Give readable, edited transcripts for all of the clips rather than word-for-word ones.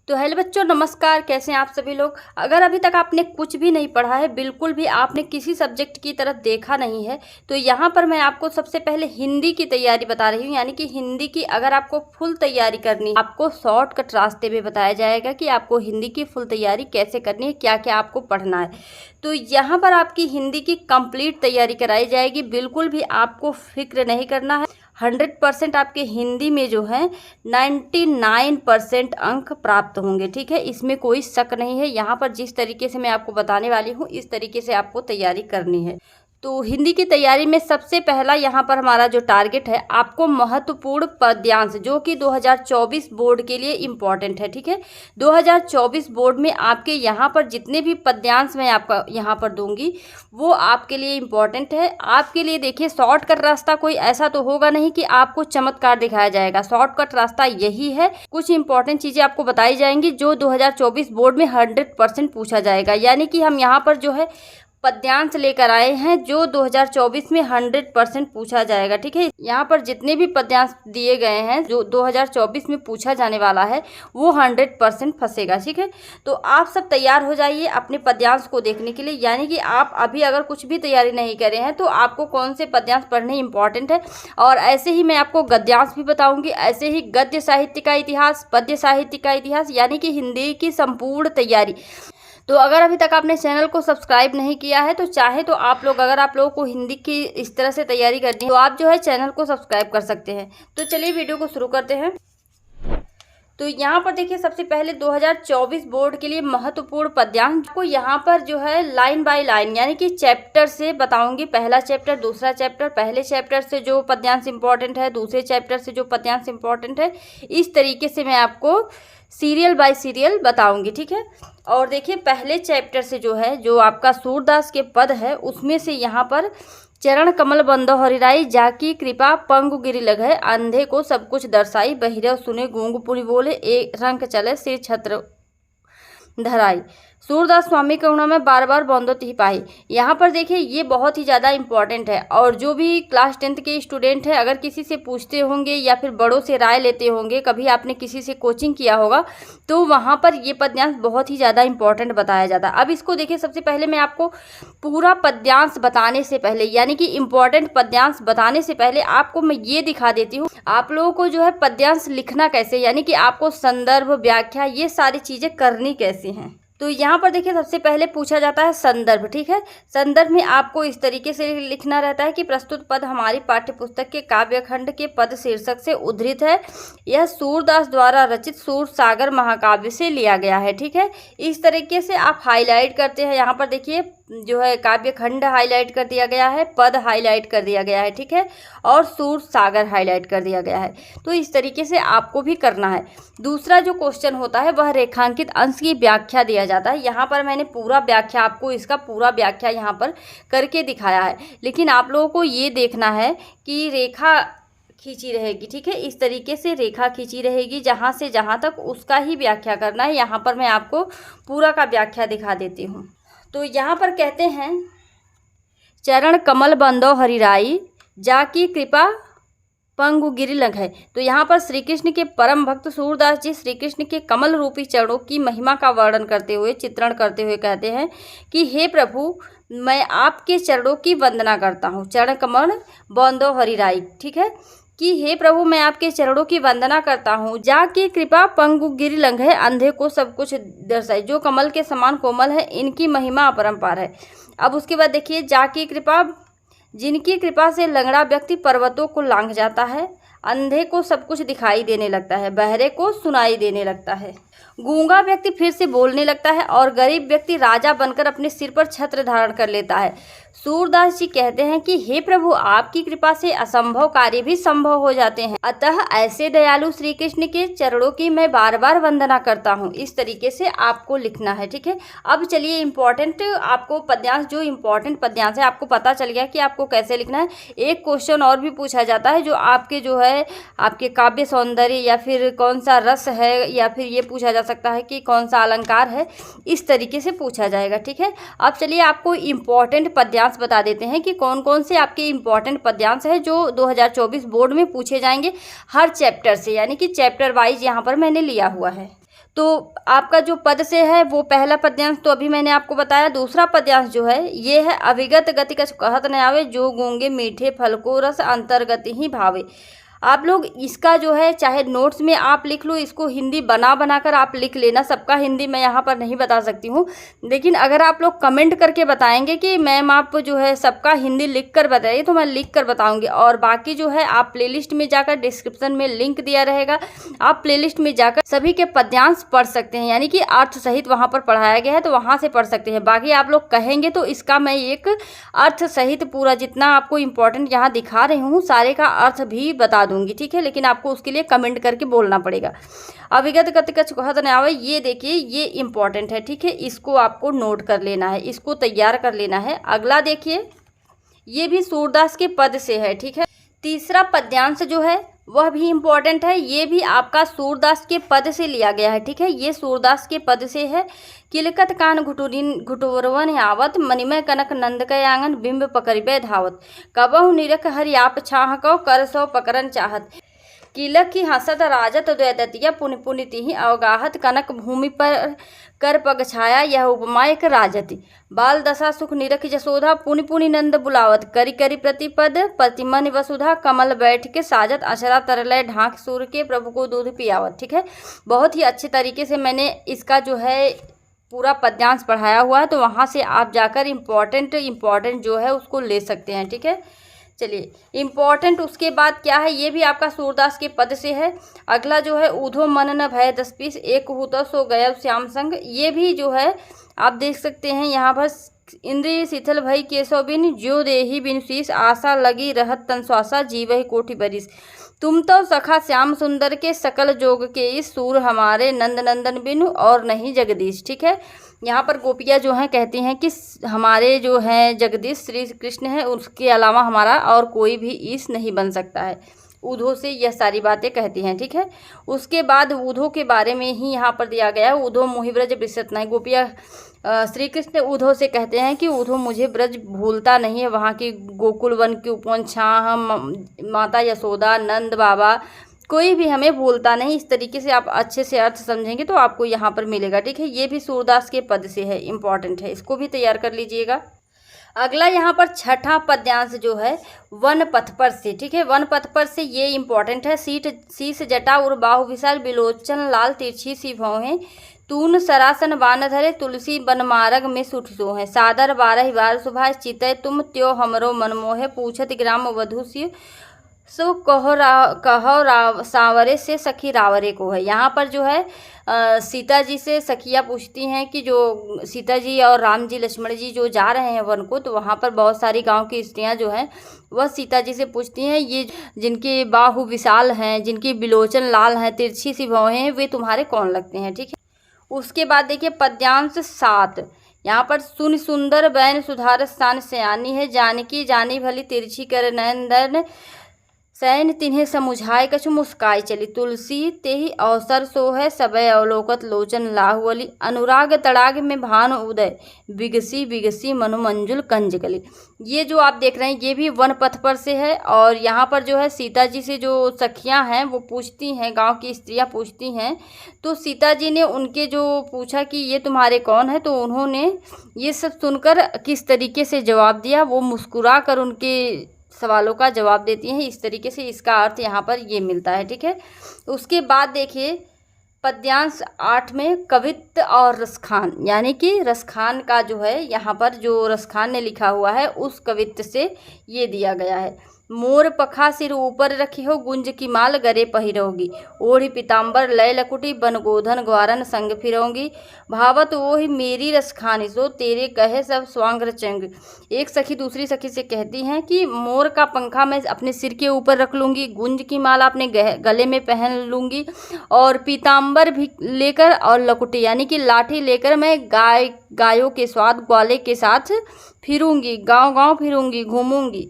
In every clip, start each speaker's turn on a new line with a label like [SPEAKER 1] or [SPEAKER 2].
[SPEAKER 1] तो हेलो बच्चों, नमस्कार। कैसे हैं आप सभी लोग। अगर अभी तक आपने कुछ भी नहीं पढ़ा है, बिल्कुल भी आपने किसी सब्जेक्ट की तरफ देखा नहीं है, तो यहाँ पर मैं आपको सबसे पहले हिंदी की तैयारी बता रही हूँ। यानी कि हिंदी की अगर आपको फुल तैयारी करनी है, आपको शॉर्टकट रास्ते में बताया जाएगा कि आपको हिंदी की फुल तैयारी कैसे करनी है, क्या क्या आपको पढ़ना है। तो यहाँ पर आपकी हिंदी की कंप्लीट तैयारी कराई जाएगी। बिल्कुल भी आपको फिक्र नहीं करना है। 100% आपके हिंदी में जो है 99% अंक प्राप्त होंगे। ठीक है, इसमें कोई शक नहीं है। यहाँ पर जिस तरीके से मैं आपको बताने वाली हूँ, इस तरीके से आपको तैयारी करनी है। तो हिंदी की तैयारी में सबसे पहला यहाँ पर हमारा जो टारगेट है, आपको महत्वपूर्ण पद्यांश जो कि 2024 बोर्ड के लिए इम्पॉर्टेंट है। ठीक है, 2024 बोर्ड में आपके यहाँ पर जितने भी पद्यांश मैं आपका यहाँ पर दूंगी, वो आपके लिए इम्पॉर्टेंट है। आपके लिए देखिए, शॉर्टकट रास्ता कोई ऐसा तो होगा नहीं कि आपको चमत्कार दिखाया जाएगा। शॉर्टकट रास्ता यही है, कुछ इंपॉर्टेंट चीज़ें आपको बताई जाएंगी जो 2024 बोर्ड में 100% पूछा जाएगा। यानी कि हम यहाँ पर जो है पद्यांश लेकर आए हैं जो 2024 में 100% पूछा जाएगा। ठीक है, यहाँ पर जितने भी पद्यांश दिए गए हैं जो 2024 में पूछा जाने वाला है, वो 100% फंसेगा। ठीक है, तो आप सब तैयार हो जाइए अपने पद्यांश को देखने के लिए। यानी कि आप अभी अगर कुछ भी तैयारी नहीं करे हैं, तो आपको कौन से पद्यांश पढ़ने इंपॉर्टेंट है। और ऐसे ही मैं आपको गद्यांश भी बताऊंगी, ऐसे ही गद्य साहित्य का इतिहास, पद्य साहित्य का इतिहास, यानी कि हिंदी की संपूर्ण तैयारी। तो अगर अभी तक आपने चैनल को सब्सक्राइब नहीं किया है, तो चाहे तो आप लोग, अगर आप लोगों को हिंदी की इस तरह से तैयारी करनी है, तो आप जो है चैनल को सब्सक्राइब कर सकते हैं। तो चलिए वीडियो को शुरू करते हैं। तो यहाँ पर देखिए, सबसे पहले 2024 बोर्ड के लिए महत्वपूर्ण पद्यांश को यहाँ पर जो है लाइन बाय लाइन, यानी कि चैप्टर से बताऊंगी। पहला चैप्टर, दूसरा चैप्टर, पहले चैप्टर से जो पद्यांश इंपॉर्टेंट है, दूसरे चैप्टर से जो पद्यांश इंपॉर्टेंट है, इस तरीके से मैं आपको सीरियल बाय सीरियल बताऊंगी। ठीक है, और देखिए पहले चैप्टर से जो है, जो आपका सूरदास के पद है, उसमें से यहाँ पर चरण कमल बंदो हरिराई, जाकी कृपा पंगु गिरि लघै, अंधे को सब कुछ दर्शाई, बहिरव सुने गूंग पुनि बोले, एक रंग चले सिर छत्र धराई, सूरदास स्वामी करुणा में बार बार बंदो तिहि पाई। यहाँ पर देखिए, ये बहुत ही ज़्यादा इंपॉर्टेंट है। और जो भी क्लास 10th के स्टूडेंट हैं, अगर किसी से पूछते होंगे या फिर बड़ों से राय लेते होंगे, कभी आपने किसी से कोचिंग किया होगा, तो वहाँ पर ये पद्यांश बहुत ही ज़्यादा इंपॉर्टेंट बताया जाता है। अब इसको देखिए, सबसे पहले मैं आपको पूरा पद्यांश बताने से पहले, यानी कि इम्पॉर्टेंट पद्यांश बताने से पहले आपको मैं ये दिखा देती हूँ आप लोगों को जो है पद्यांश लिखना कैसे, यानी कि आपको संदर्भ, व्याख्या, ये सारी चीज़ें करनी कैसे हैं। तो यहाँ पर देखिए, सबसे पहले पूछा जाता है संदर्भ। ठीक है, संदर्भ में आपको इस तरीके से लिखना रहता है कि प्रस्तुत पद हमारी पाठ्यपुस्तक के काव्यखंड के पद शीर्षक से उद्धृत है। यह सूरदास द्वारा रचित सूर सागर महाकाव्य से लिया गया है। ठीक है, इस तरीके से आप हाईलाइट करते हैं। यहाँ पर देखिए, जो है काव्यखंड हाईलाइट कर दिया गया है, पद हाईलाइट कर दिया गया है। ठीक है, और सूर सागर हाईलाइट कर दिया गया है। तो इस तरीके से आपको भी करना है। दूसरा जो क्वेश्चन होता है, वह रेखांकित अंश की व्याख्या दिया जाता है। यहाँ पर मैंने पूरा व्याख्या, आपको इसका पूरा व्याख्या यहाँ पर करके दिखाया है, लेकिन आप लोगों को ये देखना है कि रेखा खींची रहेगी। ठीक है, इस तरीके से रेखा खींची रहेगी, जहाँ से जहाँ तक उसका ही व्याख्या करना है। यहाँ पर मैं आपको पूरा का व्याख्या दिखा देती हूँ। तो यहाँ पर कहते हैं, चरण कमल बंदो हरिराई, जाकी कृपा पंगु गिरि लघै। तो यहाँ पर श्री कृष्ण के परम भक्त सूरदास जी श्री कृष्ण के कमल रूपी चरणों की महिमा का वर्णन करते हुए, चित्रण करते हुए कहते हैं कि हे प्रभु, मैं आपके चरणों की वंदना करता हूँ। चरण कमल बंदो हरिराई, ठीक है, कि हे प्रभु, मैं आपके चरणों की वंदना करता हूँ। जाकी कृपा पंगु गिरि लघै, अंधे को सब कुछ दर्शाई, जो कमल के समान कोमल है, इनकी महिमा अपरंपार है। अब उसके बाद देखिए, जाकी कृपा, जिनकी कृपा से लंगड़ा व्यक्ति पर्वतों को लांघ जाता है, अंधे को सब कुछ दिखाई देने लगता है, बहरे को सुनाई देने लगता है, गूंगा व्यक्ति फिर से बोलने लगता है, और गरीब व्यक्ति राजा बनकर अपने सिर पर छत्र धारण कर लेता है। सूरदास जी कहते हैं कि हे प्रभु, आपकी कृपा से असंभव कार्य भी संभव हो जाते हैं, अतः ऐसे दयालु श्री कृष्ण के चरणों की मैं बार बार वंदना करता हूँ। इस तरीके से आपको लिखना है। ठीक है, अब चलिए इम्पॉर्टेंट आपको पद्यांश, जो इम्पॉर्टेंट पद्यांश है, आपको पता चल गया कि आपको कैसे लिखना है। एक क्वेश्चन और भी पूछा जाता है, जो आपके जो है आपके काव्य सौंदर्य, या फिर कौन सा रस है, या फिर ये पूछा जा सकता है कि कौन सा अलंकार है, इस तरीके से पूछा जाएगा। ठीक है, अब चलिए आपको इम्पॉर्टेंट पद्यांश बता देते हैं कि कौन कौन से आपके इम्पॉर्टेंट पद्यांश है जो 2024 बोर्ड में पूछे जाएंगे हर चैप्टर से, यानी कि चैप्टर वाइज यहाँ पर मैंने लिया हुआ है। तो आपका जो पद से है वो पहला पद्यांश तो अभी मैंने आपको बताया। दूसरा पद्यांश जो है ये है, अविगत गति कछु कहत न आवे, जो गूंगे मीठे फल को रस अंतर्गत ही भावे। आप लोग इसका जो है चाहे नोट्स में आप लिख लो, इसको हिंदी बना कर आप लिख लेना। सबका हिंदी मैं यहाँ पर नहीं बता सकती हूँ, लेकिन अगर आप लोग कमेंट करके बताएंगे कि मैम आप जो है सबका हिंदी लिख कर बताइए, तो मैं लिख कर बताऊँगी। और बाकी जो है आप प्लेलिस्ट में जाकर, डिस्क्रिप्शन में लिंक दिया रहेगा, आप प्लेलिस्ट में जाकर सभी के पद्यांश पढ़ सकते हैं, यानी कि अर्थ सहित वहाँ पर पढ़ाया गया है, तो वहाँ से पढ़ सकते हैं। बाकी आप लोग कहेंगे तो इसका मैं एक अर्थ सहित पूरा जितना आपको इम्पोर्टेंट यहाँ दिखा रही हूँ सारे का अर्थ भी बता दूंगी, ठीक है। लेकिन आपको उसके लिए कमेंट करके बोलना पड़ेगा। अविगत गति कछु कहत न आवे, ये देखिए ये इम्पोर्टेंट है, ठीक है। इसको आपको नोट कर लेना है, इसको तैयार कर लेना है। अगला देखिए, ये भी सूरदास के पद से है, ठीक है। तीसरा पद्यांश जो है वह भी इम्पोर्टेंट है, ये भी आपका सूरदास के पद से लिया गया है, ठीक है। ये सूरदास के पद से है। किलकत कान घुटुरवन आवत, मणिमय कनक नंद के आंगन, बिंब पकड़बे धावत, कबहु निरख हरि आप छाह कौ, कर सौ पकड़न चाहत। किलक की हंसत राजत द्वैदतिया, पुनि पुनि तिहि अवगाहत, कनक भूमि पर कर पग छाया, यह उपमा एक राजति। बाल दशा सुख निरख जसोधा, पुनि पुनि नंद बुलावत, करी करी प्रतिपद प्रतिमन वसुधा, कमल बैठ के साजत, अशरा तरलय ढांक सूर के, प्रभु को दूध पियावत, ठीक है। बहुत ही अच्छे तरीके से मैंने इसका जो है पूरा पद्यांश पढ़ाया हुआ है, तो वहाँ से आप जाकर इम्पॉर्टेंट जो है उसको ले सकते हैं, ठीक है। चलिए, इम्पॉर्टेंट उसके बाद क्या है, ये भी आपका सूरदास के पद से है। अगला जो है, ऊधो मन न भय दस पीस, एक हुतो सो गया श्याम संग, ये भी जो है आप देख सकते हैं यहाँ पर, इंद्रिय शिथिल भई केशव बिन, ज्यो देहि बिन शीस, आशा लगी रहत तन श्वासा, जीवहि कोटि बरिस। तुम तो सखा श्याम सुंदर के, सकल जोग के इस, सूर हमारे नंद नंदन बिनु, और नहीं जगदीश, ठीक है। यहाँ पर गोपियाँ जो हैं कहती हैं कि हमारे जो हैं जगदीश श्री कृष्ण है, उसके अलावा हमारा और कोई भी ईश नहीं बन सकता है। ऊधो से यह सारी बातें कहती हैं, ठीक है। उसके बाद ऊधो के बारे में ही यहाँ पर दिया गया है, ऊधो मोहि ब्रज बिसरत नहीं। गोपियाँ श्री कृष्ण ऊधो से कहते हैं कि ऊधो मुझे ब्रज भूलता नहीं है, वहाँ की गोकुल वन की उपवन छाह, माता यशोदा, नंद बाबा, कोई भी हमें भूलता नहीं। इस तरीके से आप अच्छे से अर्थ समझेंगे तो आपको यहाँ पर मिलेगा, ठीक है। ये भी सूरदास के पद से है, इम्पॉर्टेंट है, इसको भी तैयार कर लीजिएगा। अगला यहाँ पर छठा पद्यांश जो है वन पथ पर से, ठीक है। वन पथ पर से ये इम्पॉर्टेंट है। शीश जटा और बाहु विशाल, बिलोचन लाल तिरछी सी भौहें, तून सरासन बान धरे, तुलसी बनमारग में सुठ सोहें, सादर बारह बार सुभाष, चितय तुम त्यो हमरो मन मोहे, पूछत ग्राम वधु सी, सो कहो सावरे से सखी रावरे को है। यहाँ पर जो है सीता जी से सखियाँ पूछती हैं कि जो सीता जी और राम जी लक्ष्मण जी जो जा रहे हैं वन को, तो वहाँ पर बहुत सारी गांव की स्त्रियाँ जो हैं वह सीता जी से पूछती हैं, ये जिनके बाहु विशाल हैं, जिनकी बिलोचन लाल हैं, तिरछी सी भौहें हैं, वे तुम्हारे कौन लगते हैं, ठीक है। उसके बाद देखिए पद्यांश 7, यहाँ पर सुन सुंदर बैन सुधार स्थान सयानी है, जानकी जानी भली तिरछी कर नयन, सैन तिन्हें समुझाए कछु मुस्काई चली, तुलसी तेहि अवसर सो है, सबय अवलोकत लोचन लाहुअली, अनुराग तड़ाग में भानु उदय, बिगसी बिगसी मनु मंजुल कंज कली। ये जो आप देख रहे हैं ये भी वन पथ पर से है। और यहाँ पर जो है सीता जी से जो सखियाँ हैं वो पूछती हैं, गांव की स्त्रियाँ पूछती हैं, तो सीता जी ने उनके जो पूछा कि ये तुम्हारे कौन है, तो उन्होंने ये सब सुनकर किस तरीके से जवाब दिया, वो मुस्कुरा कर उनके सवालों का जवाब देती हैं। इस तरीके से इसका अर्थ यहाँ पर ये मिलता है, ठीक है। उसके बाद देखिए पद्यांश 8 में कवित्त और रसखान, यानी कि रसखान का जो है यहाँ पर जो रसखान ने लिखा हुआ है उस कवित्त से ये दिया गया है। मोर पखा सिर ऊपर रखी हो, गुंज की माल गरे पहिरोगी, ओढ़ी पीताम्बर लय लकुटी, बन गोधन ग्वारन संग फिरोगी, भावत वोहि मेरी रसखानी सो, तेरे कहे सब स्वांग रचंग। एक सखी दूसरी सखी से कहती हैं कि मोर का पंखा मैं अपने सिर के ऊपर रख लूँगी, गुंज की माला अपने गले में पहन लूँगी, और पीताम्बर भी लेकर और लकुटी यानी कि लाठी लेकर मैं गायों के स्वाद ग्वाले के साथ फिरूँगी, गाँव गाँव फिरूँगी, घूमूँगी।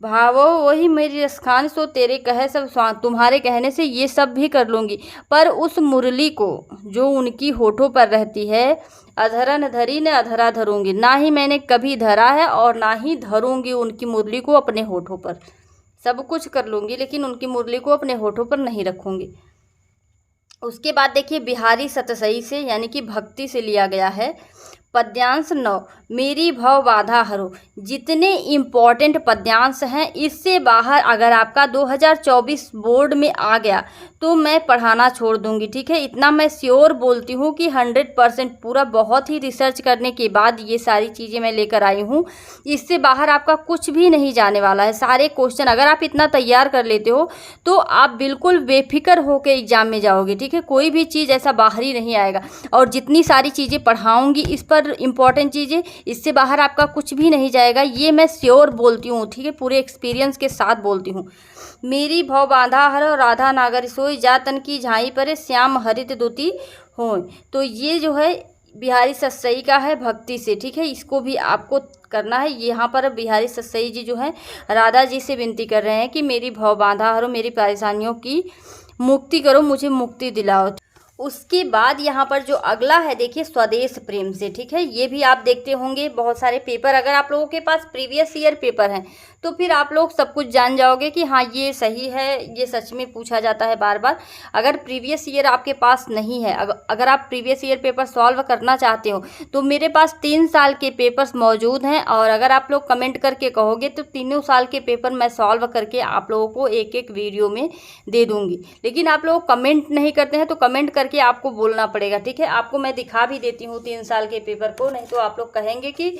[SPEAKER 1] भावो वही मेरी रसखान सो, तेरे कहे सब स्वांग, तुम्हारे कहने से ये सब भी कर लूँगी, पर उस मुरली को जो उनकी होठों पर रहती है, अधरन धरी न अधरा धरूंगी, ना ही मैंने कभी धरा है और ना ही धरूंगी उनकी मुरली को अपने होठों पर। सब कुछ कर लूँगी लेकिन उनकी मुरली को अपने होठों पर नहीं रखूँगी। उसके बाद देखिए बिहारी सतसई से यानी कि भक्ति से लिया गया है। पद्यांश 9 मेरी भव बाधा हरो। जितने इम्पॉर्टेंट पद्यांश हैं इससे बाहर अगर आपका 2024 बोर्ड में आ गया तो मैं पढ़ाना छोड़ दूंगी, ठीक है। इतना मैं श्योर बोलती हूँ कि 100% पूरा बहुत ही रिसर्च करने के बाद ये सारी चीज़ें मैं लेकर आई हूँ। इससे बाहर आपका कुछ भी नहीं जाने वाला है। सारे क्वेश्चन अगर आप इतना तैयार कर लेते हो तो आप बिल्कुल बेफिक्र होकर एग्जाम में जाओगे, ठीक है। कोई भी चीज़ ऐसा बाहरी नहीं आएगा। और जितनी सारी चीज़ें पढ़ाऊँगी इस पर इम्पॉर्टेंट चीज़ें, इससे बाहर आपका कुछ भी नहीं जाएगा, ये मैं श्योर बोलती हूँ, ठीक है। पूरे एक्सपीरियंस के साथ बोलती हूँ। मेरी भव बांधा हर राधा नागर सोई, जा तन की झाई परे श्याम हरित दुती हो। तो ये जो है बिहारी सतसई का है भक्ति से, ठीक है। इसको भी आपको करना है। यहाँ पर बिहारी सतसई जी जो है राधा जी से विनती कर रहे हैं कि मेरी भव बांधा हरो, मेरी परेशानियों की मुक्ति करो, मुझे मुक्ति दिलाओ। उसके बाद यहाँ पर जो अगला है देखिए स्वदेश प्रेम से, ठीक है। ये भी आप देखते होंगे बहुत सारे पेपर, अगर आप लोगों के पास प्रीवियस ईयर पेपर हैं तो फिर आप लोग सब कुछ जान जाओगे कि हाँ ये सही है, ये सच में पूछा जाता है बार बार। अगर प्रीवियस ईयर आपके पास नहीं है, अगर आप प्रीवियस ईयर पेपर सॉल्व करना चाहते हो तो मेरे पास 3 साल के पेपर्स मौजूद हैं। और अगर आप लोग कमेंट करके कहोगे तो 3 साल के पेपर मैं सॉल्व करके आप लोगों को एक एक वीडियो में दे दूँगी। लेकिन आप लोग कमेंट नहीं करते हैं तो कमेंट करके आपको बोलना पड़ेगा, ठीक है। आपको मैं दिखा भी देती हूँ 3 साल के पेपर को, नहीं तो आप लोग कहेंगे कि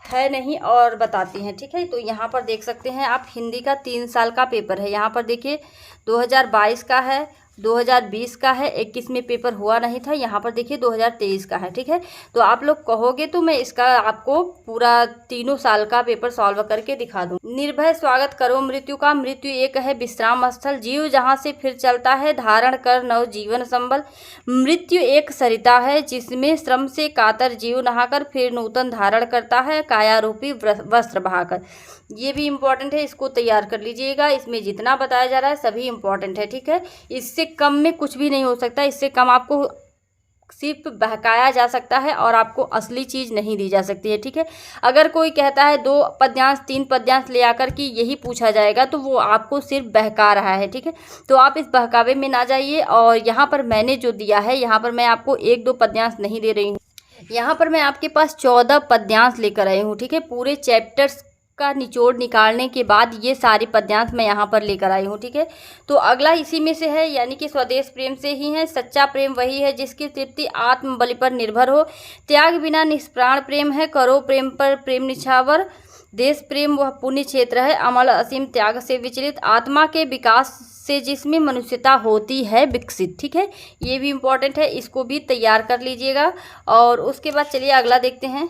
[SPEAKER 1] है नहीं और बताती हैं, ठीक है। तो यहाँ पर देख सकते हैं आप हिंदी का 3 साल का पेपर है। यहाँ पर देखिए 2022 का है, 2020 का है, 21 में पेपर हुआ नहीं था। यहाँ पर देखिए 2023 का है, ठीक है। तो आप लोग कहोगे तो मैं इसका आपको पूरा 3 साल का पेपर सॉल्व करके दिखा दूँ। निर्भय स्वागत करो मृत्यु का, मृत्यु एक है विश्राम स्थल, जीव जहाँ से फिर चलता है धारण कर नव जीवन संबल। मृत्यु एक सरिता है जिसमें श्रम से कातर जीव नहाकर फिर नूतन धारण करता है काया रूपी वस्त्र बहाकर। ये भी इम्पॉर्टेंट है, इसको तैयार कर लीजिएगा। इसमें जितना बताया जा रहा है सभी इम्पॉर्टेंट है, ठीक है। इससे कम में कुछ भी नहीं हो सकता। इससे कम आपको सिर्फ बहकाया जा सकता है और आपको असली चीज़ नहीं दी जा सकती है, ठीक है। अगर कोई कहता है 2 पद्यांश 3 पद्यांश ले आकर कि यही पूछा जाएगा तो वो आपको सिर्फ बहका रहा है, ठीक है। तो आप इस बहकावे में ना जाइए। और यहाँ पर मैंने जो दिया है, यहाँ पर मैं आपको 1-2 पद्यांश नहीं दे रही हूँ, यहाँ पर मैं आपके पास 14 पद्यांश लेकर आई हूँ, ठीक है। पूरे चैप्टर्स का निचोड़ निकालने के बाद ये सारे पद्यांश मैं यहाँ पर लेकर आई हूँ, ठीक है। तो अगला इसी में से है, यानी कि स्वदेश प्रेम से ही है। सच्चा प्रेम वही है जिसकी तृप्ति आत्म बलि पर निर्भर हो, त्याग बिना निष्प्राण प्रेम है, करो प्रेम पर प्रेम निछावर। देश प्रेम वह पुण्य क्षेत्र है, अमल असीम त्याग से विचलित, आत्मा के विकास से जिसमें मनुष्यता होती है विकसित, ठीक है। ये भी इम्पोर्टेंट है, इसको भी तैयार कर लीजिएगा। और उसके बाद चलिए अगला देखते हैं।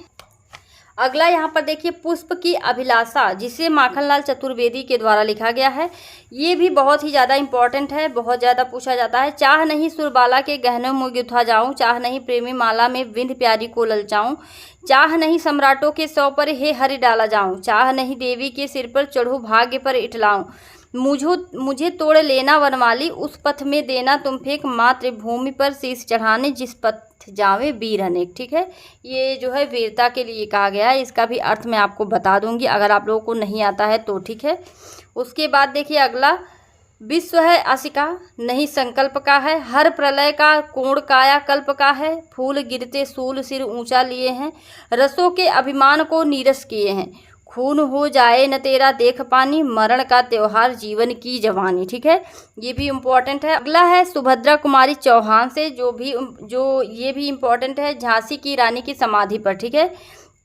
[SPEAKER 1] अगला यहाँ पर देखिए पुष्प की अभिलाषा, जिसे माखनलाल चतुर्वेदी के द्वारा लिखा गया है। ये भी बहुत ही ज़्यादा इम्पॉर्टेंट है, बहुत ज़्यादा पूछा जाता है। चाह नहीं सुरबाला के गहनों में गुथा जाऊँ, चाह नहीं प्रेमी माला में विंध्य प्यारी को ललचाऊँ, चाह नहीं सम्राटों के सौ पर हे हरि डाला जाऊँ, चाह नहीं देवी के सिर पर चढ़ूँ भाग्य पर इठलाऊँ, मुझे तोड़ लेना वनमाली, उस पथ में देना तुम फेंक, मातृभूमि पर शीश चढ़ाने जिस पथ जावे वीर अनेक, ठीक है। ये जो है वीरता के लिए कहा गया है। इसका भी अर्थ मैं आपको बता दूंगी अगर आप लोगों को नहीं आता है तो, ठीक है। उसके बाद देखिए अगला, विश्व है असिका नहीं संकल्प का है, हर प्रलय का कोण काया कल्प का है, फूल गिरते सूल सिर ऊंचा लिए हैं, रसों के अभिमान को नीरस किए हैं, खून हो जाए न तेरा देख पानी, मरण का त्योहार जीवन की जवानी, ठीक है। ये भी इम्पोर्टेंट है। अगला है सुभद्रा कुमारी चौहान से, जो ये भी इम्पोर्टेंट है, झांसी की रानी की समाधि पर, ठीक है।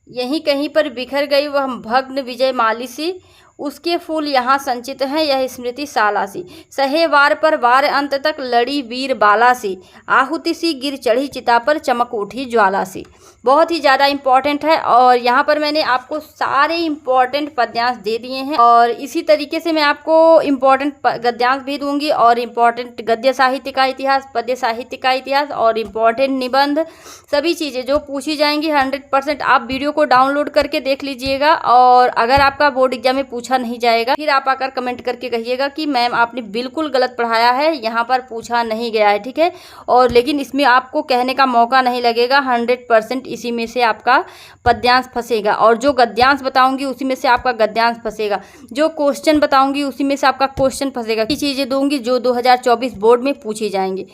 [SPEAKER 1] यहीं कहीं पर बिखर गई वह भग्न विजय माली सी, उसके फूल यहाँ संचित हैं यह स्मृति सालासी, सहे वार पर वार अंत तक लड़ी वीर बाला सी, आहुति सी गिर चढ़ी चिता पर चमक उठी ज्वाला सी। बहुत ही ज़्यादा इम्पॉर्टेंट है। और यहाँ पर मैंने आपको सारे इम्पॉर्टेंट पद्यांश दे दिए हैं। और इसी तरीके से मैं आपको इम्पॉर्टेंट गद्यांश भी दूंगी और इम्पॉर्टेंट गद्य साहित्य का इतिहास, पद्य साहित्य का इतिहास और इम्पॉर्टेंट निबंध, सभी चीज़ें जो पूछी जाएंगी 100% आप वीडियो को डाउनलोड करके देख लीजिएगा। और अगर आपका बोर्ड एग्जाम में पूछा नहीं जाएगा। फिर आप आकर कमेंट करके कहिएगा कि मैम आपने बिल्कुल गलत पढ़ाया है, यहाँ पर पूछा नहीं गया है, ठीक है। और लेकिन इसमें आपको कहने का मौका नहीं लगेगा, 100% इसी में से आपका पद्यांश फंसेगा, और जो गद्यांश बताऊंगी उसी में से आपका गद्यांश फंसेगा, जो क्वेश्चन बताऊंगी उसी में से आपका क्वेश्चन फंसेगा। ये चीज़ें दूंगी जो 2024 बोर्ड में पूछी जाएंगी।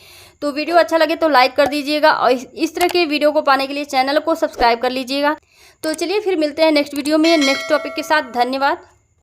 [SPEAKER 1] तो वीडियो अच्छा लगे तो लाइक कर दीजिएगा, और इस तरह के वीडियो को पाने के लिए चैनल को सब्सक्राइब कर लीजिएगा। तो चलिए फिर मिलते हैं नेक्स्ट वीडियो में नेक्स्ट टॉपिक के साथ। धन्यवाद।